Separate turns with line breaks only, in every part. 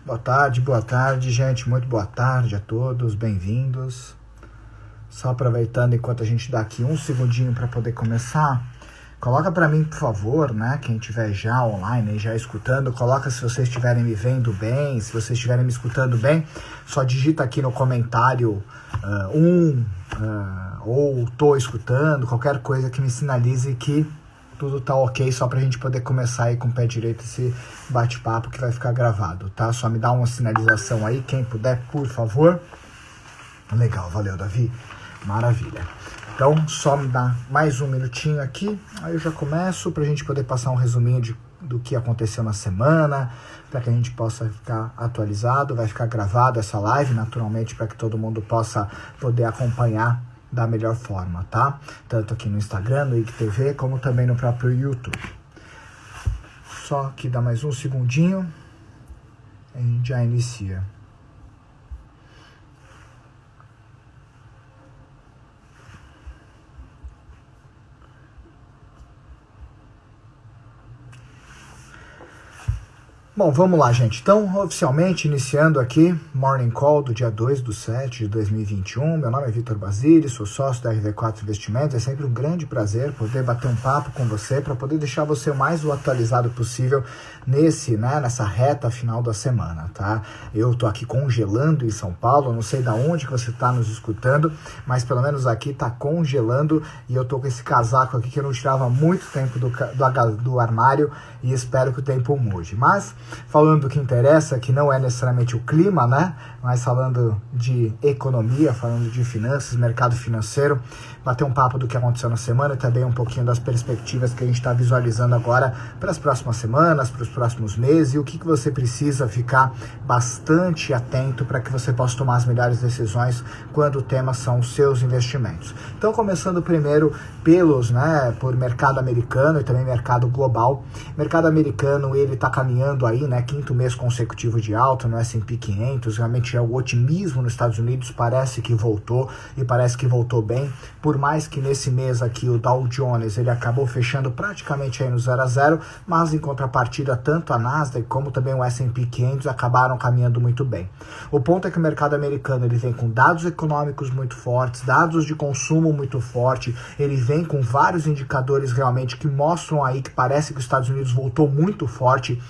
Boa tarde, gente. Muito boa tarde a todos, bem-vindos. Só aproveitando enquanto a gente dá aqui um segundinho para poder começar, coloca para mim, por favor, né? Quem estiver já online, já escutando, coloca se vocês estiverem me vendo bem, se vocês estiverem me escutando bem, só digita aqui no comentário ou tô escutando, qualquer coisa que me sinalize que tudo tá ok, só pra gente poder começar aí com o pé direito esse bate-papo que vai ficar gravado, tá? Só me dá uma sinalização aí, quem puder, por favor. Legal, valeu, Davi. Maravilha. Então, só me dá mais um minutinho aqui, aí eu já começo pra gente poder passar um resuminho do que aconteceu na semana, para que a gente possa ficar atualizado. Vai ficar gravado essa live, naturalmente, para que todo mundo possa poder acompanhar da melhor forma, tá? Tanto aqui no Instagram, no IGTV, como também no próprio YouTube. Só que dá mais um segundinho e a gente já inicia. Bom, vamos lá, gente. Então, oficialmente, iniciando aqui, Morning Call do dia 2/7 de 2021. Meu nome é Vitor Basile, sou sócio da RV4 Investimentos. É sempre um grande prazer poder bater um papo com você, para poder deixar você o mais atualizado possível nessa reta final da semana, tá? Eu tô aqui congelando em São Paulo, não sei da onde que você tá nos escutando, mas pelo menos aqui tá congelando e eu tô com esse casaco aqui que eu não tirava há muito tempo do armário e espero que o tempo mude. Mas falando do que interessa, que não é necessariamente o clima, né? Mas falando de economia, falando de finanças, mercado financeiro, bater um papo do que aconteceu na semana e também um pouquinho das perspectivas que a gente está visualizando agora para as próximas semanas, para os próximos meses, e o que você precisa ficar bastante atento para que você possa tomar as melhores decisões quando o tema são os seus investimentos. Então, começando primeiro por mercado americano e também mercado global. Mercado americano, ele está caminhando aí, né, quinto mês consecutivo de alta no S&P 500, realmente o otimismo nos Estados Unidos parece que voltou, e parece que voltou bem, por mais que nesse mês aqui o Dow Jones, ele acabou fechando praticamente aí no 0 a 0, mas em contrapartida tanto a Nasdaq como também o S&P 500 acabaram caminhando muito bem. O ponto é que o mercado americano, ele vem com dados econômicos muito fortes, dados de consumo muito forte, ele vem com vários indicadores realmente que mostram aí que parece que os Estados Unidos voltou muito forte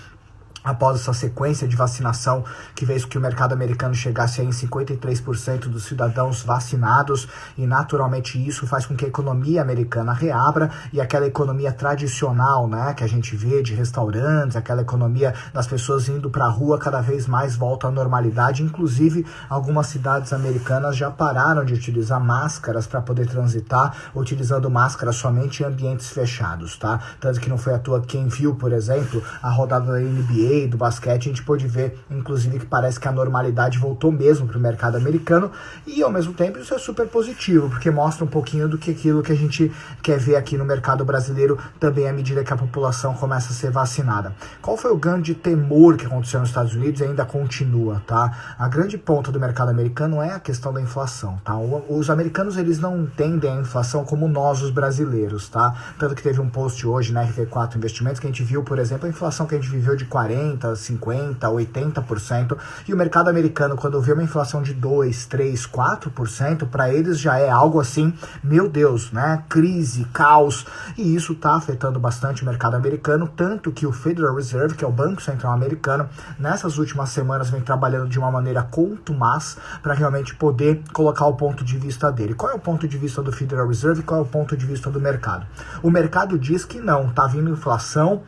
após essa sequência de vacinação que fez com que o mercado americano chegasse aí em 53% dos cidadãos vacinados, e naturalmente isso faz com que a economia americana reabra, e aquela economia tradicional, né, que a gente vê de restaurantes, aquela economia das pessoas indo para a rua cada vez mais volta à normalidade. Inclusive algumas cidades americanas já pararam de utilizar máscaras para poder transitar, utilizando máscaras somente em ambientes fechados, tá? Tanto que não foi à toa quem viu, por exemplo, a rodada da NBA, do basquete, a gente pôde ver, inclusive, que parece que a normalidade voltou mesmo para o mercado americano, e ao mesmo tempo isso é super positivo, porque mostra um pouquinho do que aquilo que a gente quer ver aqui no mercado brasileiro também à medida que a população começa a ser vacinada. Qual foi o grande temor que aconteceu nos Estados Unidos e ainda continua, tá? A grande ponta do mercado americano é a questão da inflação, tá? Os americanos, eles não entendem a inflação como nós, os brasileiros, tá? Tanto que teve um post hoje na RV4 Investimentos que a gente viu, por exemplo, a inflação que a gente viveu de 40%, 50%, 80%, e o mercado americano, quando vê uma inflação de 2%, 3%, 4%, para eles já é algo assim, meu Deus, né? Crise, caos, e isso está afetando bastante o mercado americano, tanto que o Federal Reserve, que é o Banco Central americano, nessas últimas semanas vem trabalhando de uma maneira contumaz para realmente poder colocar o ponto de vista dele. Qual é o ponto de vista do Federal Reserve? Qual é o ponto de vista do mercado? O mercado diz que não, tá vindo inflação,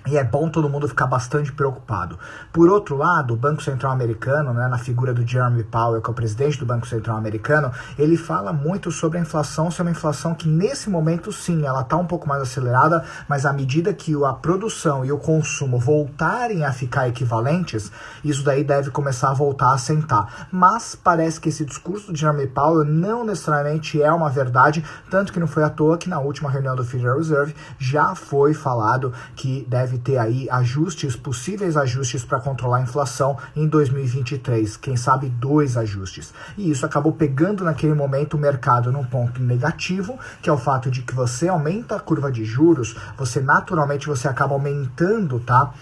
e é bom todo mundo ficar bastante preocupado. Por outro lado, o Banco Central americano, né, na figura do Jeremy Powell, que é o presidente do Banco Central americano, ele fala muito sobre a inflação, ser uma inflação que nesse momento sim, ela está um pouco mais acelerada, mas à medida que a produção e o consumo voltarem a ficar equivalentes, isso daí deve começar a voltar a sentar. Mas parece que esse discurso do Jeremy Powell não necessariamente é uma verdade, tanto que não foi à toa que na última reunião do Federal Reserve já foi falado que deve deve ter aí ajustes, possíveis ajustes para controlar a inflação em 2023, quem sabe 2 ajustes. E isso acabou pegando naquele momento o mercado num ponto negativo, que é o fato de que você aumenta a curva de juros, você acaba aumentando, tá,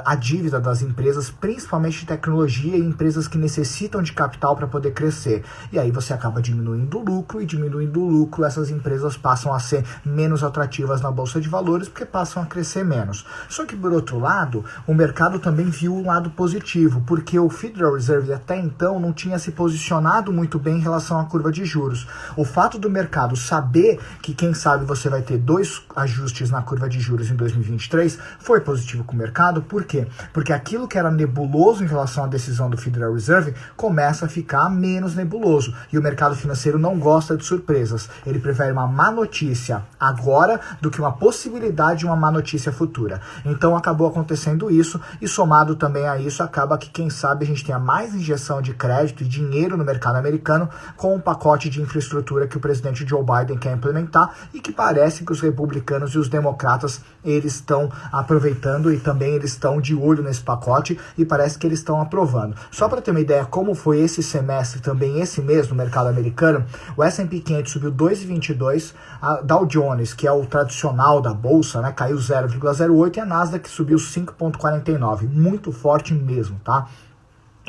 a dívida das empresas, principalmente de tecnologia e empresas que necessitam de capital para poder crescer. E aí você acaba diminuindo o lucro, e diminuindo o lucro, essas empresas passam a ser menos atrativas na bolsa de valores porque passam a crescer menos. Só que, por outro lado, o mercado também viu um lado positivo, porque o Federal Reserve até então não tinha se posicionado muito bem em relação à curva de juros. O fato do mercado saber que, quem sabe, você vai ter 2 ajustes na curva de juros em 2023 foi positivo com o mercado. Por quê? Porque aquilo que era nebuloso em relação à decisão do Federal Reserve começa a ficar menos nebuloso. E o mercado financeiro não gosta de surpresas. Ele prefere uma má notícia agora do que uma possibilidade de uma má notícia futura. Então acabou acontecendo isso, e somado também a isso, acaba que, quem sabe, a gente tenha mais injeção de crédito e dinheiro no mercado americano com um pacote de infraestrutura que o presidente Joe Biden quer implementar, e que parece que os republicanos e os democratas eles estão aproveitando, e também eles estão de olho nesse pacote, e parece que eles estão aprovando. Só para ter uma ideia como foi esse semestre, também esse mês no mercado americano, o S&P 500 subiu 2,22, a Dow Jones, que é o tradicional da bolsa, né, caiu 0,08, e a Nasdaq subiu 5,49, muito forte mesmo, tá?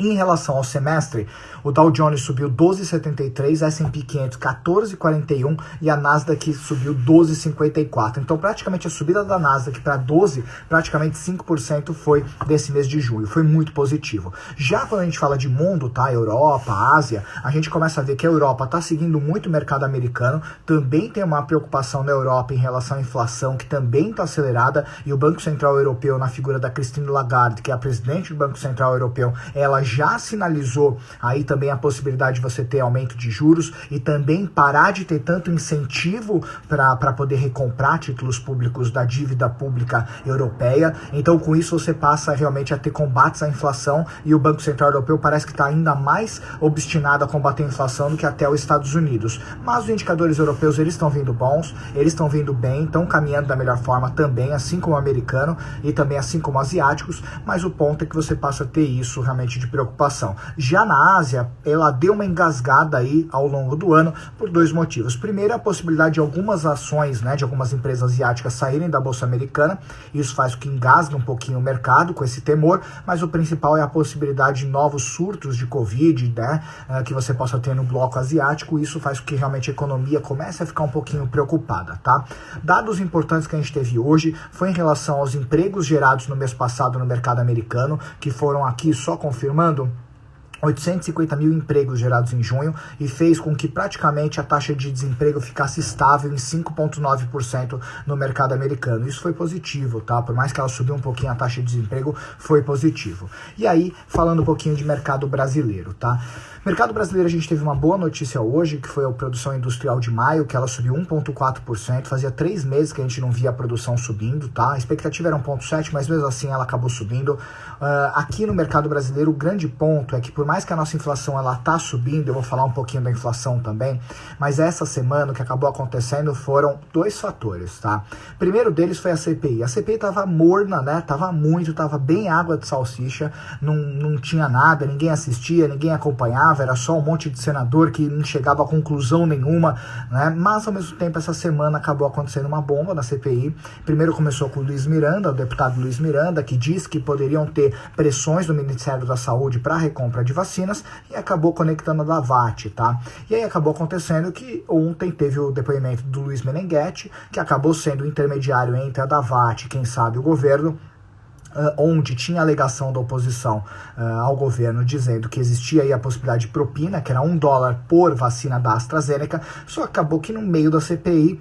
Em relação ao semestre, o Dow Jones subiu 12,73, S&P 500 14,41 e a Nasdaq subiu 12,54. Então, praticamente a subida da Nasdaq para 12, praticamente 5% foi desse mês de junho. Foi muito positivo. Já quando a gente fala de mundo, tá? Europa, Ásia, a gente começa a ver que a Europa está seguindo muito o mercado americano. Também tem uma preocupação na Europa em relação à inflação, que também está acelerada, e o Banco Central Europeu, na figura da Christine Lagarde, que é a presidente do Banco Central Europeu, ela já sinalizou aí também a possibilidade de você ter aumento de juros e também parar de ter tanto incentivo para poder recomprar títulos públicos da dívida pública europeia. Então, com isso, você passa realmente a ter combates à inflação, e o Banco Central Europeu parece que está ainda mais obstinado a combater a inflação do que até os Estados Unidos. Mas os indicadores europeus, eles estão vindo bons, eles estão vindo bem, estão caminhando da melhor forma também, assim como o americano e também assim como asiáticos, mas o ponto é que você passa a ter isso realmente de preocupação. Já na Ásia, ela deu uma engasgada aí ao longo do ano por 2 motivos. Primeiro, a possibilidade de algumas ações, né, de algumas empresas asiáticas saírem da bolsa americana. Isso faz com que engasgue um pouquinho o mercado com esse temor, mas o principal é a possibilidade de novos surtos de Covid, né, que você possa ter no bloco asiático. Isso faz com que realmente a economia comece a ficar um pouquinho preocupada, tá? Dados importantes que a gente teve hoje foi em relação aos empregos gerados no mês passado no mercado americano, que foram aqui, só confirmando, 850 mil empregos gerados em junho, e fez com que praticamente a taxa de desemprego ficasse estável em 5,9% no mercado americano. Isso foi positivo, tá? Por mais que ela subiu um pouquinho a taxa de desemprego, foi positivo. E aí, falando um pouquinho de mercado brasileiro, tá? Mercado brasileiro, a gente teve uma boa notícia hoje, que foi a produção industrial de maio, que ela subiu 1,4%. Fazia 3 meses que a gente não via a produção subindo, tá? A expectativa era 1,7%, mas mesmo assim ela acabou subindo. Aqui no mercado brasileiro, o grande ponto é que, por mais que a nossa inflação ela tá subindo, eu vou falar um pouquinho da inflação também, mas essa semana o que acabou acontecendo foram 2 fatores, tá? Primeiro deles foi a CPI. A CPI tava morna, né? Tava bem água de salsicha, não tinha nada, ninguém assistia, ninguém acompanhava, era só um monte de senador que não chegava a conclusão nenhuma, né? Mas ao mesmo tempo, essa semana acabou acontecendo uma bomba na CPI. Primeiro começou com o Luiz Miranda, o deputado Luiz Miranda, que disse que poderiam ter pressões do Ministério da Saúde para a recompra de vacinas, e acabou conectando a Davat, tá? E aí acabou acontecendo que ontem teve o depoimento do Luiz Meneghetti, que acabou sendo o intermediário entre a Davat e, quem sabe, o governo, onde tinha alegação da oposição ao governo dizendo que existia aí a possibilidade de propina, que era $1 por vacina da AstraZeneca. Só acabou que no meio da CPI,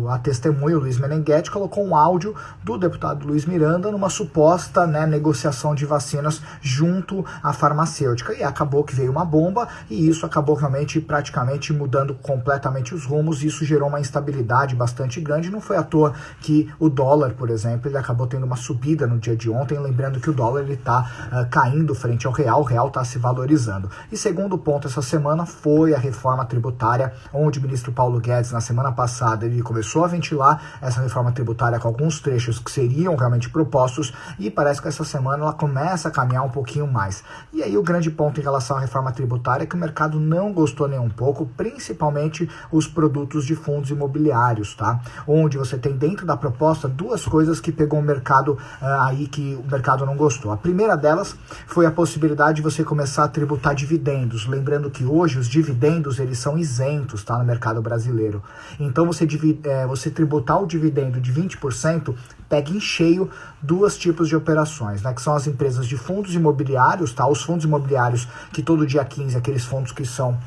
a testemunha, Luiz Meneghetti, colocou um áudio do deputado Luiz Miranda numa suposta, né, negociação de vacinas junto à farmacêutica, e acabou que veio uma bomba, e isso acabou realmente praticamente mudando completamente os rumos, e isso gerou uma instabilidade bastante grande. Não foi à toa que o dólar, por exemplo, ele acabou tendo uma subida no dia de ontem, lembrando que o dólar está caindo frente ao real, o real está se valorizando. E segundo ponto essa semana foi a reforma tributária, onde o ministro Paulo Guedes, na semana passada, ele começou a ventilar essa reforma tributária com alguns trechos que seriam realmente propostos, e parece que essa semana ela começa a caminhar um pouquinho mais. E aí o grande ponto em relação à reforma tributária é que o mercado não gostou nem um pouco, principalmente os produtos de fundos imobiliários, tá? Onde você tem dentro da proposta duas coisas que pegou o mercado aí, que o mercado não gostou. A primeira delas foi a possibilidade de você começar a tributar dividendos, lembrando que hoje os dividendos eles são isentos, tá, no mercado brasileiro. Então você tributar o dividendo de 20% pega em cheio dois tipos de operações, né, que são as empresas de fundos imobiliários, tá, os fundos imobiliários que todo dia 15, aqueles fundos que são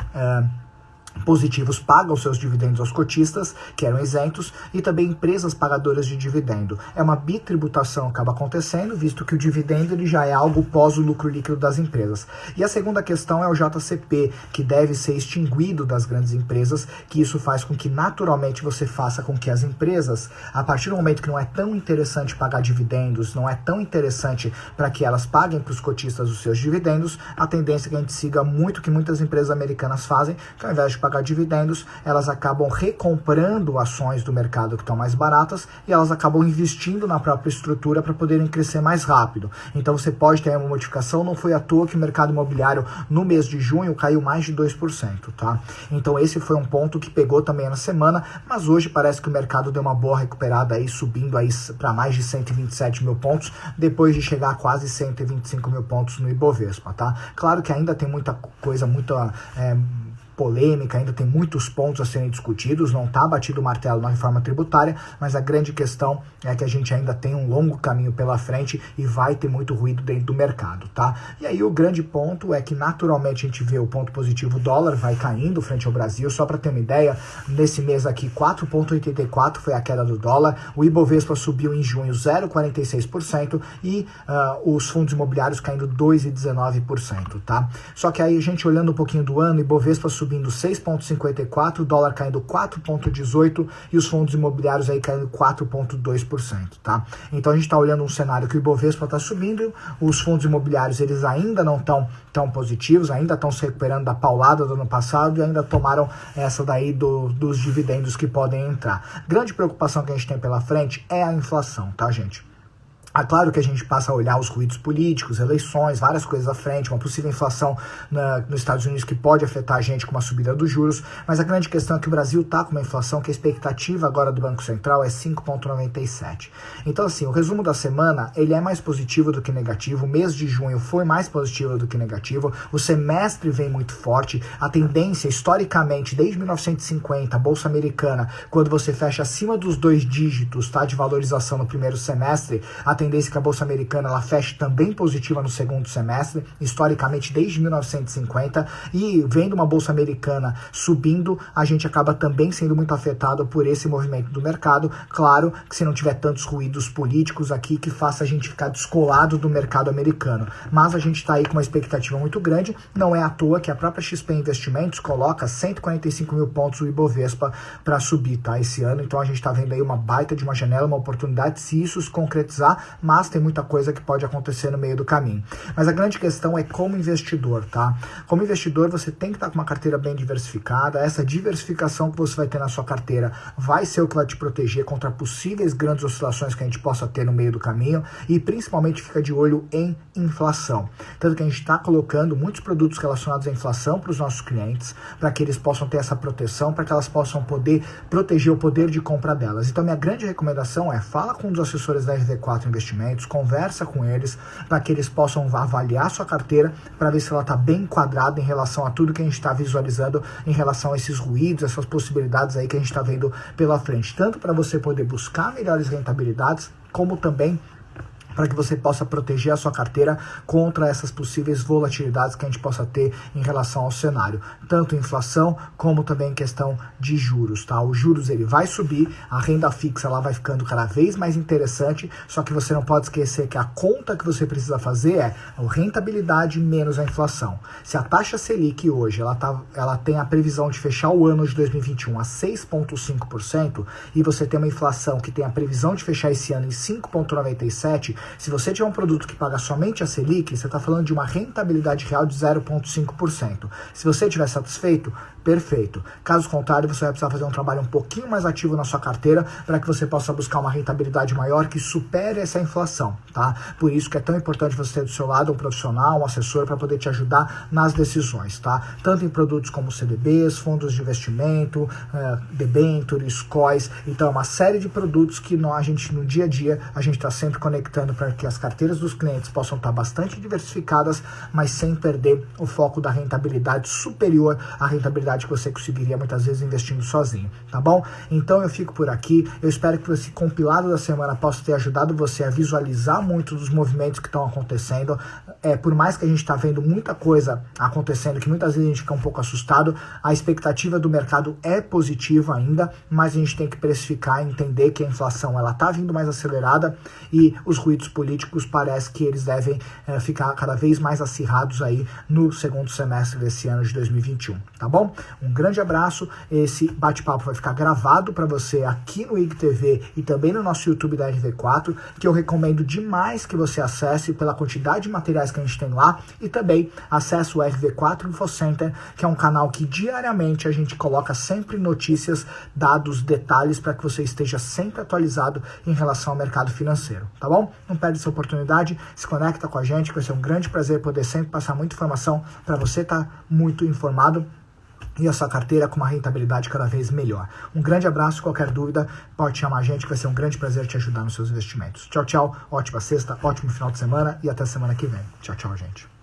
positivos pagam seus dividendos aos cotistas, que eram isentos, e também empresas pagadoras de dividendo. É uma bitributação que acaba acontecendo, visto que o dividendo ele já é algo pós o lucro líquido das empresas. E a segunda questão é o JCP, que deve ser extinguido das grandes empresas, que isso faz com que naturalmente você faça com que as empresas, a partir do momento que não é tão interessante pagar dividendos, não é tão interessante para que elas paguem para os cotistas os seus dividendos, a tendência é que a gente siga muito que muitas empresas americanas fazem, que ao invés de pagar dividendos, elas acabam recomprando ações do mercado que estão mais baratas e elas acabam investindo na própria estrutura para poderem crescer mais rápido. Então você pode ter uma modificação, não foi à toa que o mercado imobiliário no mês de junho caiu mais de 2%, tá? Então esse foi um ponto que pegou também na semana, mas hoje parece que o mercado deu uma boa recuperada aí, subindo aí para mais de 127 mil pontos, depois de chegar a quase 125 mil pontos no Ibovespa, tá? Claro que ainda tem muita coisa, muita polêmica, ainda tem muitos pontos a serem discutidos, não está batido o martelo na reforma tributária, mas a grande questão é que a gente ainda tem um longo caminho pela frente e vai ter muito ruído dentro do mercado, tá? E aí o grande ponto é que naturalmente a gente vê o ponto positivo, o dólar vai caindo frente ao Brasil, só para ter uma ideia, nesse mês aqui 4,84 foi a queda do dólar, o Ibovespa subiu em junho 0,46% e os fundos imobiliários caindo 2,19%, tá? Só que aí a gente olhando um pouquinho do ano, o Ibovespa subindo 6,54%, o dólar caindo 4,18% e os fundos imobiliários aí caindo 4,2%, tá? Então a gente está olhando um cenário que o Ibovespa está subindo, os fundos imobiliários eles ainda não estão tão positivos, ainda estão se recuperando da paulada do ano passado e ainda tomaram essa daí dos dividendos que podem entrar. Grande preocupação que a gente tem pela frente é a inflação, tá, gente? É claro que a gente passa a olhar os ruídos políticos, eleições, várias coisas à frente, uma possível inflação nos Estados Unidos que pode afetar a gente com uma subida dos juros, mas a grande questão é que o Brasil está com uma inflação que a expectativa agora do Banco Central é 5,97. Então assim, o resumo da semana, ele é mais positivo do que negativo, o mês de junho foi mais positivo do que negativo, o semestre vem muito forte, a tendência historicamente, desde 1950, a Bolsa Americana, quando você fecha acima dos 2 dígitos, tá, de valorização no primeiro semestre, a tendência é que a Bolsa Americana ela feche também positiva no segundo semestre, historicamente desde 1950, e vendo uma Bolsa Americana subindo, a gente acaba também sendo muito afetado por esse movimento do mercado. Claro que se não tiver tantos ruídos políticos aqui que faça a gente ficar descolado do mercado americano, mas a gente está aí com uma expectativa muito grande, não é à toa que a própria XP Investimentos coloca 145 mil pontos o Ibovespa para subir, tá, esse ano, então a gente está vendo aí uma baita de uma janela, uma oportunidade, se isso se concretizar, mas tem muita coisa que pode acontecer no meio do caminho. Mas a grande questão é como investidor, tá? Como investidor, você tem que estar com uma carteira bem diversificada, essa diversificação que você vai ter na sua carteira vai ser o que vai te proteger contra possíveis grandes oscilações que a gente possa ter no meio do caminho e principalmente fica de olho em inflação. Tanto que a gente está colocando muitos produtos relacionados à inflação para os nossos clientes, para que eles possam ter essa proteção, para que elas possam poder proteger o poder de compra delas. Então minha grande recomendação é, fala com um dos assessores da RV4 Investimentos, conversa com eles para que eles possam avaliar sua carteira para ver se ela está bem enquadrada em relação a tudo que a gente está visualizando em relação a esses ruídos, essas possibilidades aí que a gente está vendo pela frente, tanto para você poder buscar melhores rentabilidades, como também para que você possa proteger a sua carteira contra essas possíveis volatilidades que a gente possa ter em relação ao cenário, tanto inflação como também questão de juros, tá? Os juros ele vai subir, a renda fixa ela vai ficando cada vez mais interessante, só que você não pode esquecer que a conta que você precisa fazer é a rentabilidade menos a inflação. Se a taxa Selic hoje ela tem a previsão de fechar o ano de 2021 a 6,5% e você tem uma inflação que tem a previsão de fechar esse ano em 5,97%, se você tiver um produto que paga somente a Selic, você está falando de uma rentabilidade real de 0,5%. Se você estiver satisfeito, perfeito. Caso contrário, você vai precisar fazer um trabalho um pouquinho mais ativo na sua carteira para que você possa buscar uma rentabilidade maior que supere essa inflação, tá? Por isso que é tão importante você ter do seu lado um profissional, um assessor para poder te ajudar nas decisões, tá? Tanto em produtos como CDBs, fundos de investimento, debentures, COIs, então é uma série de produtos que a gente no dia a dia a gente está sempre conectando para que as carteiras dos clientes possam estar bastante diversificadas, mas sem perder o foco da rentabilidade superior à rentabilidade que você conseguiria muitas vezes investindo sozinho, tá bom? Então eu fico por aqui, eu espero que esse compilado da semana possa ter ajudado você a visualizar muito dos movimentos que estão acontecendo, por mais que a gente está vendo muita coisa acontecendo, que muitas vezes a gente fica um pouco assustado, a expectativa do mercado é positiva ainda, mas a gente tem que precificar e entender que a inflação ela está vindo mais acelerada e os ruídos políticos parece que eles devem ficar cada vez mais acirrados aí no segundo semestre desse ano de 2021, tá bom? Um grande abraço, esse bate-papo vai ficar gravado para você aqui no IGTV e também no nosso YouTube da RV4, que eu recomendo demais que você acesse pela quantidade de materiais que a gente tem lá, e também acesse o RV4 InfoCenter, que é um canal que diariamente a gente coloca sempre notícias, dados, detalhes para que você esteja sempre atualizado em relação ao mercado financeiro, tá bom? Não perde essa oportunidade, se conecta com a gente, que vai ser um grande prazer poder sempre passar muita informação para você estar muito informado e a sua carteira com uma rentabilidade cada vez melhor. Um grande abraço, qualquer dúvida, pode chamar a gente, que vai ser um grande prazer te ajudar nos seus investimentos. Tchau, tchau, ótima sexta, ótimo final de semana e até semana que vem. Tchau, tchau, gente.